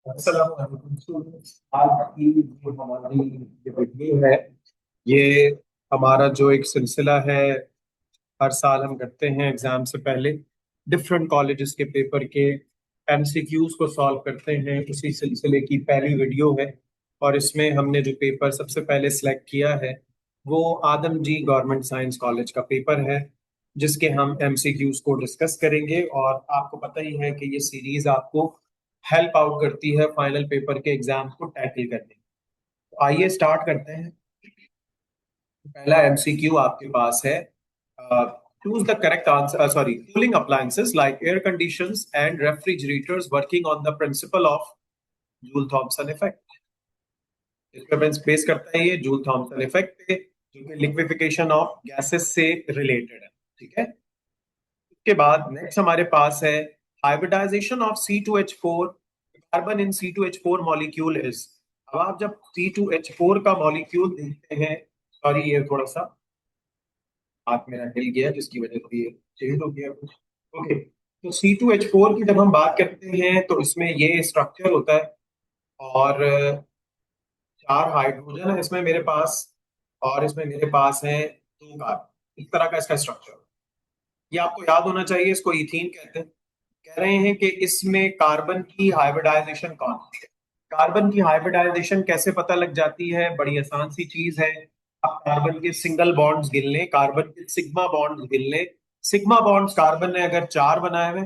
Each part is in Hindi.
अस्सलाम वालेकुम स्टूडेंट्स। आज की जो हमारी ये वीडियो है, ये हमारा जो एक सिलसिला है, हर साल हम करते हैं एग्जाम से पहले डिफरेंट कॉलेजेस के पेपर के एमसीक्यूज को सॉल्व करते हैं। उसी सिलसिले की पहली वीडियो है और इसमें हमने जो पेपर सबसे पहले सिलेक्ट किया है वो आदम जी गवर्नमेंट साइंस कॉलेज का पेपर है, जिसके हम एमसीक्यूज को डिस्कस करेंगे। और आपको पता ही है कि ये सीरीज आपको हेल्प आउट करती है फाइनल पेपर के एग्जाम को टैकल करने। तो आइए स्टार्ट करते हैं। पहला एमसीक्यू आपके पास है, choose the correct answer, sorry, cooling appliances like air conditions and refrigerators working on the principle of Joule Thomson effect. इसमें बेस करता है ये जूल थॉमसन इफेक्ट पे, जो कि लिक्विफिकेशन ऑफ गैसेस से रिलेटेड है। ठीक है। उसके बाद नेक्स्ट हमारे पास है hybridisation of C2H4 carbon in C2H4 molecule is. अब आप जब C2H4 का मॉलिक्यूल देखते हैं, सॉरी ये थोड़ा सा हाथ मेरा हिल गया जिसकी वजह से ये चेंज हो गया कुछ। ओके, तो C2H4 की जब हम बात करते हैं तो इसमें ये स्ट्रक्चर होता है और चार हाइड्रोजन है इसमें मेरे पास, और इसमें मेरे पास है दो कार्बन। इस तरह का इसका स्ट्रक्चर, ये आपको याद होना चाहिए। इसको इथीन कहते हैं। कह रहे हैं कि इसमें कार्बन की हाइब्रिडाइजेशन कौन सी है। कार्बन की हाइब्रिडाइजेशन कैसे पता लग जाती है? बड़ी आसान सी चीज है। आप कार्बन के सिंगल बॉन्ड्स गिन लें, कार्बन के सिग्मा बॉन्ड्स गिन लें। सिग्मा बॉन्ड्स कार्बन ने अगर चार बनाए हुए,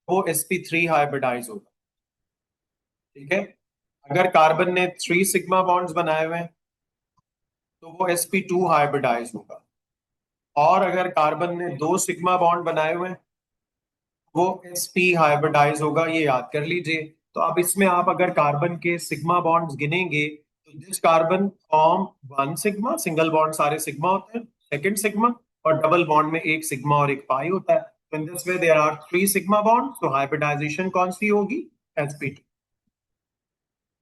वो sp3 हाइब्रिडाइज होगा। ठीक है। अगर कार्बन ने थ्री सिग्मा बॉन्ड्स बनाए हुए हैं तो वो sp2 हाइब्रिडाइज होगा। और अगर कार्बन ने दो सिग्मा बॉन्ड बनाए हुए हैं वो sp हाइब्रिडाइज होगा। ये याद कर लीजिए। तो अब इसमें आप अगर कार्बन के सिग्मा बॉन्ड्स गिनेंगे तो this carbon form one sigma, single bond सारे सिग्मा होते हैं, सेकंड सिग्मा, और डबल बॉन्ड में एक सिग्मा और एक पाई होता है। तो in this way there are three sigma bond, तो हाइब्रिडाइजेशन कौन सी होगी? sp2।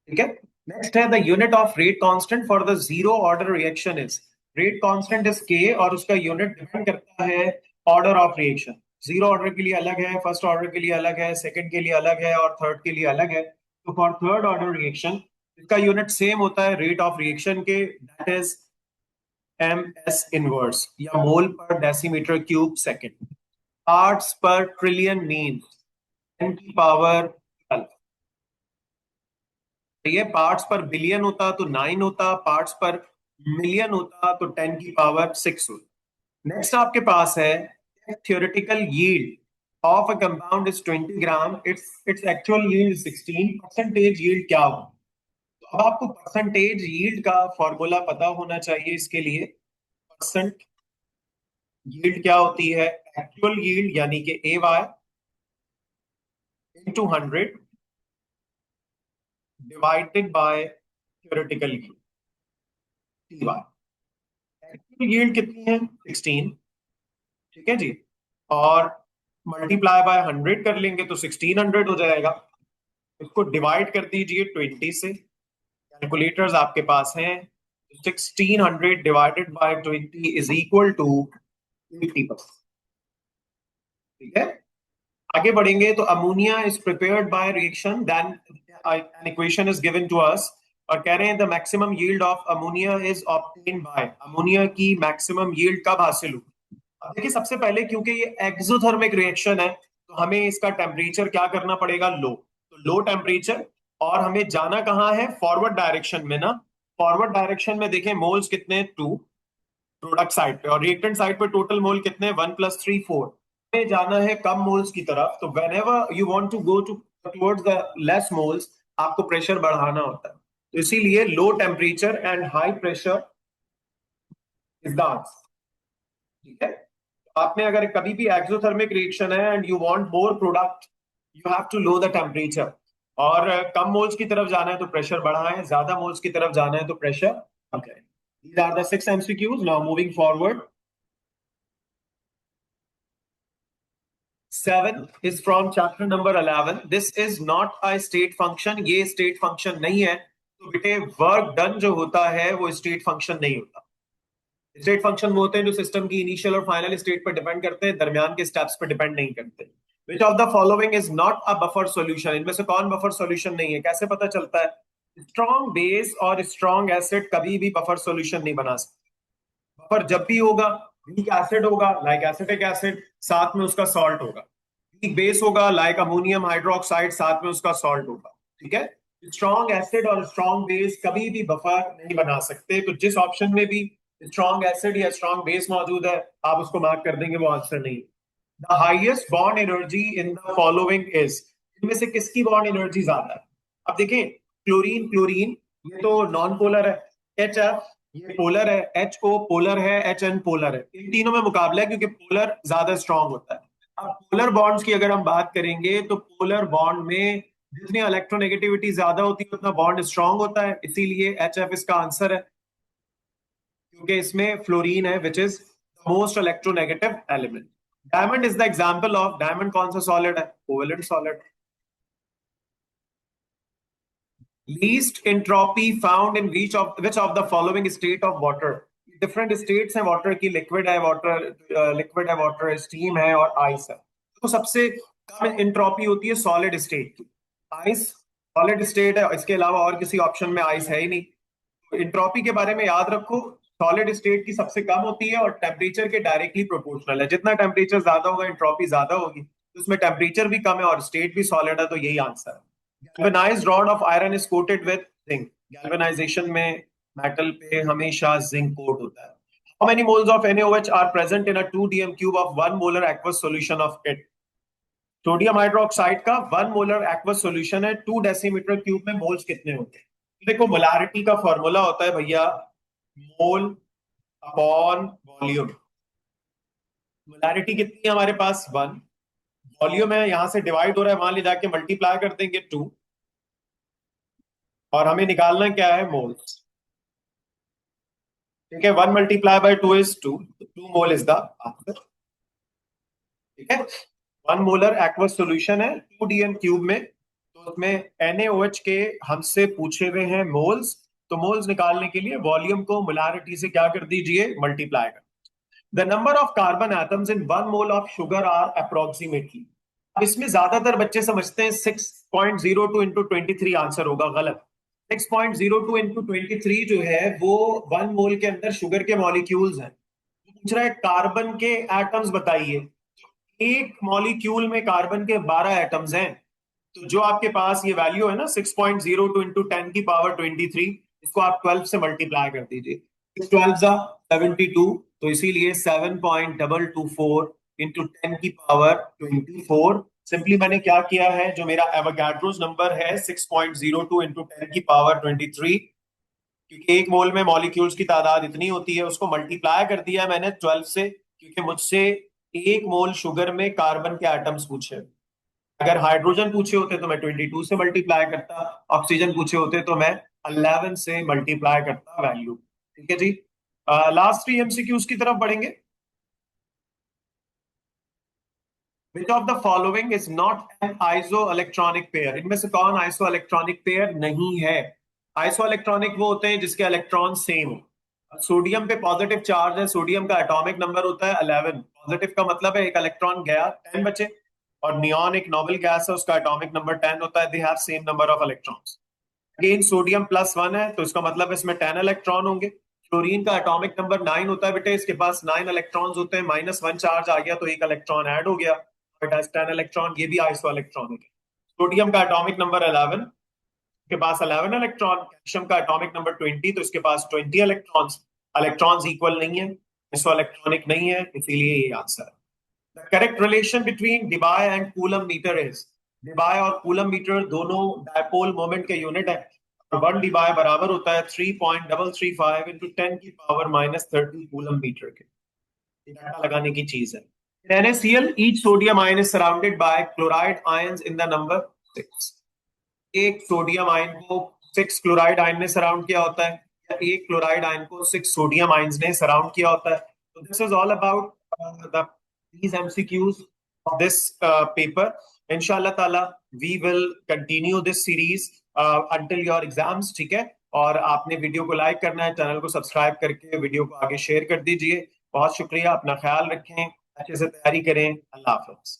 ठीक है। नेक्स्ट है the unit of rate constant for the zero order reaction is. Rate constant is k और उसका यूनिट डिपेंड करता है order of reaction. Zero order के लिए अलग है, फर्स्ट ऑर्डर के लिए अलग है, सेकंड के लिए अलग है और थर्ड के लिए अलग है। तो फॉर थर्ड ऑर्डर रिएक्शन इसका यूनिट सेम होता है रेट ऑफ रिएक्शन के, दैट इज एमएस इनवर्स या मोल पर डेसीमीटर क्यूब सेकंड। पार्ट्स पर ट्रिलियन मीन्स 10 की पावर 12। ये पार्ट्स पर बिलियन होता तो नाइन होता, पार्ट्स पर मिलियन होता तो 10 की पावर 6 होता। नेक्स्ट आपके पास है theoretical yield of a compound is 20 gram, its actual yield is 16, percentage yield क्या हो? तो अब आपको परसेंटेज yield का फॉर्मूला पता होना चाहिए। इसके लिए परसेंट yield क्या होती है? एक्चुअल yield यानी कि AY into 100 divided by theoretical yield TY। Actual yield कितनी है? 16। ठीक है जी। और मल्टीप्लाई बाय 100 कर लेंगे तो 1600 हो जाएगा। इसको डिवाइड कर दीजिए 20 से। कैलकुलेटर्स आपके पास हैं। 1600 divided by 20 is equal to 80%। ठीक है। आगे बढ़ेंगे तो ammonia is prepared by reaction, then an equation is given to us. और कह रहे हैं the maximum yield of ammonia is obtained by. Ammonia की मैक्सिमम यील्ड कब हासिल होगी? अब देखिए, सबसे पहले क्योंकि ये एक्सोथर्मिक रिएक्शन है तो हमें इसका टेम्परेचर क्या करना पड़ेगा? लो। तो लो टेम्परेचर। और हमें जाना कहाँ है? फॉरवर्ड डायरेक्शन में ना। फॉरवर्ड डायरेक्शन में देखें मोल्स कितने? टू प्रोडक्ट साइड पे, और रिएक्टेंट साइड पे टोटल मोल कितने? 1 + 3 4। हमें जाना है कम मोल्स की तरफ। तो whenever you want to go to towards the less moles, आपको प्रेशर बढ़ाना होता है। तो इसीलिए low temperature and high pressure is the answer. ठीक है। आपने अगर कभी भी एक्सोथर्मिक रिएक्शन है and you want more product, you have to low the temperature. और कम मोल्स की तरफ जाना है तो प्रेशर बढ़ाएं, ज्यादा मोल्स की तरफ जाना है तो प्रेशर कम करें। These are the 6 MCQs. Now moving forward. 7 is from chapter number 11. This is not a state function. ये state function नहीं है। तो बेटे वर्क डन जो होता है वो स्टेट फंक्शन नहीं होता। स्टेट फंक्शन वो होते हैं जो सिस्टम की इनिशियल और फाइनल स्टेट पर डिपेंड करते हैं, दरमियान के स्टेप्स पर डिपेंड नहीं करते। Which of the following is not a buffer solution, इनमें से कौन बफर सॉल्यूशन नहीं है? कैसे पता चलता है? स्ट्रॉन्ग बेस और स्ट्रॉन्ग एसिड कभी भी बफर सॉल्यूशन नहीं बना सकते। बफर जब भी होगा, वीक एसिड होगा लाइक एसिटिक एसिड, साथ में उसका सॉल्ट होगा। वीक बेस होगा लाइक अमोनियम हाइड्रोक्साइड, साथ में उसका सॉल्ट होगा। ठीक है, स्ट्रॉन्ग एसिड और स्ट्रॉन्ग बेस कभी भी बफर नहीं बना सकते। तो जिस ऑप्शन में भी स्ट्रॉन्ग एसिड या स्ट्रॉन्ग बेस मौजूद है, आप उसको मार्क कर देंगे, वो आंसर नहीं। The highest bond energy in the following is, इनमें से किसकी बॉन्ड एनर्जी ज्यादा है? अब देखें, क्लोरीन क्लोरीन ये तो नॉन पोलर है, एच एफ ये पोलर है, एच ओ पोलर है, एच एन पोलर है। इन तीनों में मुकाबला है क्योंकि पोलर ज्यादा स्ट्रांग होता है। अब पोलर बॉन्ड्स की अगर हम बात करेंगे तो पोलर बॉन्ड में जितनी इलेक्ट्रोनेगेटिविटी ज्यादा होती है उतना बॉन्ड स्ट्रांग होता है, इसीलिए एच एफ इसका आंसर है, क्योंकि इसमें फ्लोरीन है which is most electronegative element. Diamond is the example of, diamond कौन सा सॉलिड है? Covalent solid. Least entropy found in which of the following state of water? Different states हैं वाटर की, लिक्विड है वाटर, लिक्विड है वाटर, स्टीम है और आइस है। तो सबसे कम एंट्रोपी होती है सॉलिड स्टेट की, आइस सॉलिड स्टेट है, इसके अलावा और किसी ऑप्शन में आइस है ही नहीं। इंट्रोपी के बारे में याद रखो, सॉलिड स्टेट की सबसे कम होती है और टेम्परेचर के डायरेक्टली प्रोपोर्शनल है। जितना टेम्परेचर ज्यादा होगा इंट्रोपी ज्यादा होगी, तो उसमें टेम्परेचर भी कम है और स्टेट भी सॉलिड है, तो यही आंसर है। Galvanised rod of iron is coated with zinc, galvanisation में मेटल पे हमेशा जिंक कोट होता है। How many moles of NaOH are present in a 2 dm cube of 1 molar aqueous solution of it? Sodium hydroxide का 1 मोलर एक्वस सॉल्यूशन है, 2 डेसीमीटर क्यूब में मोल्स कितने होते हैं? देखो, मोलारिटी का फॉर्मूला होता है भैया मोल अपॉन वॉल्यूम। मोलारिटी कितनी है हमारे पास? 1। वॉल्यूम है, यहां से डिवाइड हो रहा है, वहां ले जाके मल्टीप्लाई कर देंगे 2, और हमें निकालना क्या है? मोल्स। ठीक है, 1 multiply by 2 is 2, 2 mole is the answer. ठीक है, 1 मोलर एक्वस सॉल्यूशन है 2 dm क्यूब में, तो उसमें NaOH के हमसे पूछे हुए हैं मोल्स, तो मोल्स निकालने के लिए वॉल्यूम को मोलारिटी से क्या कर दीजिए? मल्टीप्लाई कर। The number of carbon atoms in 1 mole of sugar are approximately. अब इसमें ज्यादातर बच्चे समझते हैं 6.02 इंटू 23 आंसर होगा, गलत। 6.02 इंटू 23 जो है वो 1 मोल के अंदर शुगर के मॉलिक्यूल्स हैं। पूछ रहा है कार्बन के एटम्स बताइए, एक मॉलिक्यूल में कार्बन के 12 एटम्स हैं, तो जो आपके पास ये वैल्यू है ना 6.02 इंटू 10⁻23, इसको आप 12 से मल्टीप्लाई कर दीजिए, 6 12 72, तो इसीलिए 7.224 इंटू 10⁻24। सिंपली मैंने क्या किया है, जो मेरा एवोगाड्रोस नंबर है 6.02 इंटू 10⁻23, क्योंकि एक मोल में मॉलिक्यूल्स की तादाद इतनी होती है, उसको मल्टीप्लाई कर दिया मैंने 12 से, क्योंकि मुझसे एक मोल शुगर में कार्बन के एटम्स पूछे। अगर हाइड्रोजन पूछे होते तो मैं 22 से मल्टीप्लाई करता, ऑक्सीजन पूछे होते तो मैं 11 से मल्टीप्लाई करता वैल्यू। ठीक है जी, लास्ट 3 MCQs की तरफ बढ़ेंगे। Which of the following is not an iso electronic pair? इनमें से कौन आइसो इलेक्ट्रॉनिक पेयर नहीं है? आइसो इलेक्ट्रॉनिक वो होते हैं जिसके इलेक्ट्रॉन सेम हो। सोडियम पे पॉजिटिव चार्ज है, सोडियम का एटॉमिक नंबर होता है 11, पॉजिटिव का मतलब है एक इलेक्ट्रॉन गया, 10 बचे। और नियॉन एक नोबल गैस है, उसका एटॉमिक नंबर 10 होता है, they have same number of electrons. Again sodium +1 है, तो इसका मतलब इसमें 10 इलेक्ट्रॉन होंगे। क्लोरीन का एटॉमिक नंबर 9 होता है बेटे, इसके पास 9 इलेक्ट्रॉन्स होते हैं, -1 चार्ज आ गया तो एक इलेक्ट्रॉन ऐड हो गया, इट हैज 10 इलेक्ट्रॉन, ये भी आइसो इलेक्ट्रॉनिक है। सोडियम का एटॉमिक नंबर 11, के पास 11 इलेक्ट्रॉन। कैल्शियम का एटॉमिक नंबर 20, तो इसके पास 20 इलेक्ट्रॉन्स। इलेक्ट्रॉन्स इक्वल नहीं है, आइसो इलेक्ट्रॉनिक नहीं है, इसीलिए ये आंसर है। The correct relation between debye and coulomb meter is, debye और कूलम मीटर दोनों डायपोल मोमेंट के यूनिट है, और 1 डिबाय बराबर होता है 3.335 इंटू 10⁻⁻30 कूलम मीटर के। डाटा लगाने की चीज है। In NaCl, each sodium ion is surrounded by chloride ions in the number 6. एक सोडियम आयन को 6 क्लोराइड आयन ने सराउंड किया होता है, या एक क्लोराइड आयन को 6 सोडियम आयन्स ने सराउंड किया होता है। तो this is all about these MCQs of this paper. Inshallah ताला we will continue this series until your exams. ठीक है, और आपने वीडियो को लाइक करना है, चैनल को सब्सक्राइब करके वीडियो को आगे शेयर कर दीजिए। बहुत शुक्रिया, अपना ख्याल रखें, अच्छे से तैयारी करें। अल्लाह हाफिज।